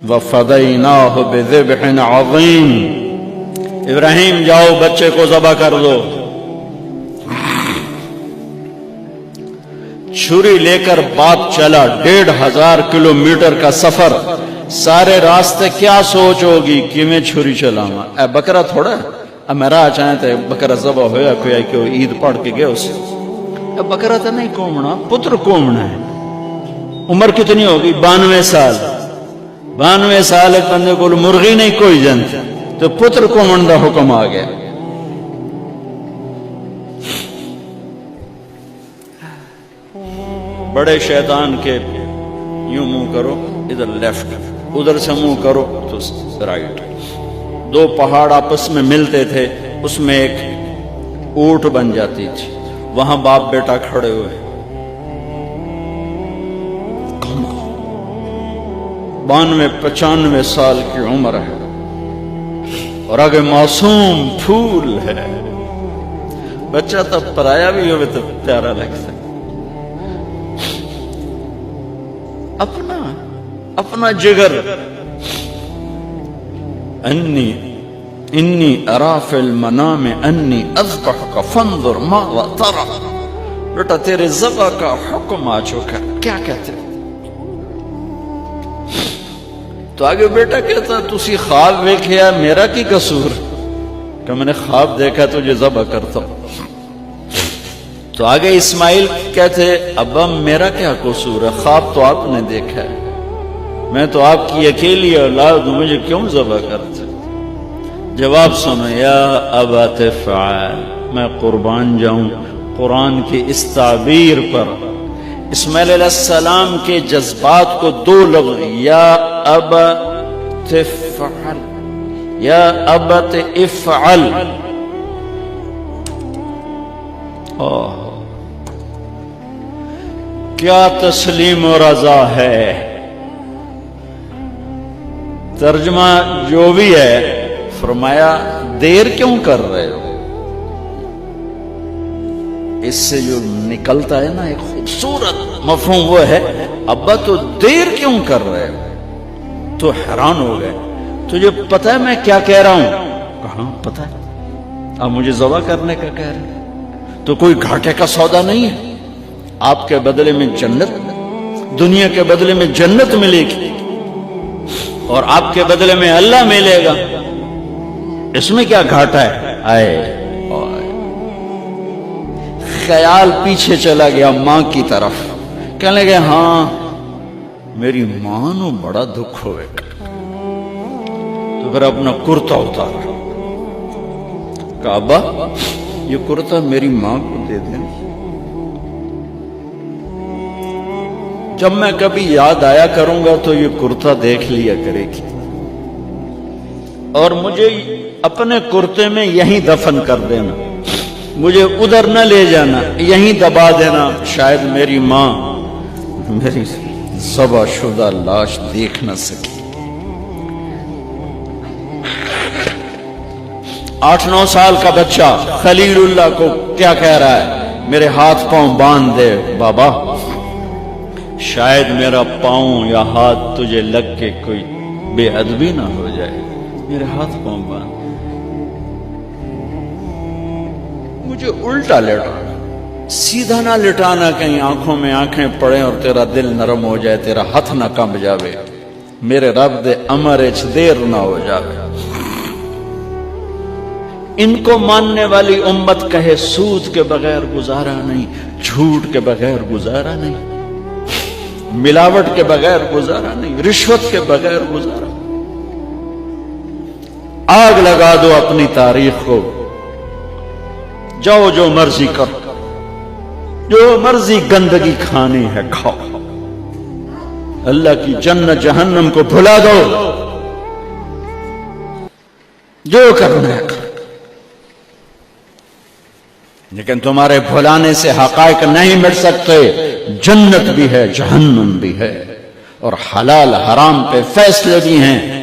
وَفَدَيْنَاهُ بِذِبْحٍ عَظِيمٍ، ابراہیم جاؤ بچے کو ذبح کر دو۔ چھری لے کر باپ چلا 1500 کلومیٹر کا سفر، سارے راستے کیا سوچ ہوگی کہ میں چھری چلاؤں، اے بکرا تھوڑا اب میرا چاہیں تو بکرا ذبح ہویا کوئی آئی کہ وہ عید پڑھ کے گئے اسے، اب بکرا تو نہیں کومنا، پتر کومنا ہے۔ عمر کتنی ہوگی؟ 92 سال۔ 92 سال ایک بندے کو مرغی نہیں کوئی جنت تو پتر کومن دا حکم آ گیا۔ بڑے شیطان کے یوں منہ کرو ادھر لیفٹ، ادھر سے منہ کرو تو رائٹ۔ 2 پہاڑ آپس میں ملتے تھے، اس میں ایک اونٹ بن جاتی تھی، وہاں باپ بیٹا کھڑے ہوئے، 92-95 سال کی عمر ہے اور آگے معصوم پھول ہے۔ بچہ تب پرایا بھی ہوئے تو پیارا لگتا ہے۔ اپنا جگر، انی ارا فی المنام انی اذبحک فانظر ماذا تری، بیٹا تیرے ذبح کا حکم آ چکا، کیا کہتے؟ تو آگے بیٹا کہتا تسی خواب دیکھیا، میرا کی قصور کہ میں نے خواب دیکھا تجھے ذبح کرتا ہوں۔ تو آگے اسماعیل کہتے ابا میرا کیا قصور ہے، خواب تو آپ نے دیکھا ہے، میں تو آپ کی اکیلی اولاد ہوں، مجھے کیوں ذبح کرتے؟ جواب سنو، یا ابا تفعل، میں قربان جاؤں قرآن کی اس تعبیر پر۔ اسماعیل علیہ السلام کے جذبات کو 2 لفظ، یا ابا تفعل، یا ابا تفعل، کیا تسلیم و رضا ہے۔ ترجمہ جو بھی ہے، فرمایا دیر کیوں کر رہے ہو؟ اس سے جو نکلتا ہے نا ایک خوبصورت مفہوم وہ ہے، ابا تو دیر کیوں کر رہے ہو؟ تو حیران ہو گئے، تجھے پتہ ہے میں کیا کہہ رہا ہوں؟ کہاں پتہ ہے، اب مجھے ذبح کرنے کا کہہ رہے ہیں، تو کوئی گھاٹے کا سودا نہیں ہے، آپ کے بدلے میں جنت، دنیا کے بدلے میں جنت ملے گی اور آپ کے بدلے میں اللہ ملے گا، اس میں کیا گھاٹا ہے؟ آئے خیال پیچھے چلا گیا ماں کی طرف، کہنے لگے ہاں میری ماں نو بڑا دکھ ہوئے گا، تو پھر اپنا کرتا اتارا، کہا ابا یہ کرتا میری ماں کو دے دیں، جب میں کبھی یاد آیا کروں گا تو یہ کرتا دیکھ لیا کرے گی، اور مجھے اپنے کرتے میں یہیں دفن کر دینا، مجھے ادھر نہ لے جانا، یہیں دبا دینا، شاید میری ماں میری ذبح شدہ لاش دیکھ نہ سکی۔ 8-9 سال کا بچہ خلیل اللہ کو کیا کہہ رہا ہے؟ میرے ہاتھ پاؤں باندھ دے بابا، شاید میرا پاؤں یا ہاتھ تجھے لگ کے کوئی بے ادبی نہ ہو جائے، میرے ہاتھ پاؤں باندھ، مجھے الٹا لٹانا، سیدھا نہ لٹانا، کہیں آنکھوں میں آنکھیں پڑیں اور تیرا دل نرم ہو جائے، تیرا ہاتھ نہ کمب جاوے، میرے رب دے امر اچ دیر نہ ہو جاوے۔ ان کو ماننے والی امت کہے سود کے بغیر گزارا نہیں، جھوٹ کے بغیر گزارا نہیں، ملاوٹ کے بغیر گزارا نہیں، رشوت کے بغیر گزارا۔ آگ لگا دو اپنی تاریخ کو، جاؤ جو مرضی کرو، جو مرضی گندگی کھانی ہے کھاؤ، اللہ کی جنت جہنم کو بھلا دو، جو کرنا ہے کرو، لیکن تمہارے بھلانے سے حقائق نہیں مٹ سکتے، جنت بھی ہے جہنم بھی ہے، اور حلال حرام پہ فیصلے بھی ہیں،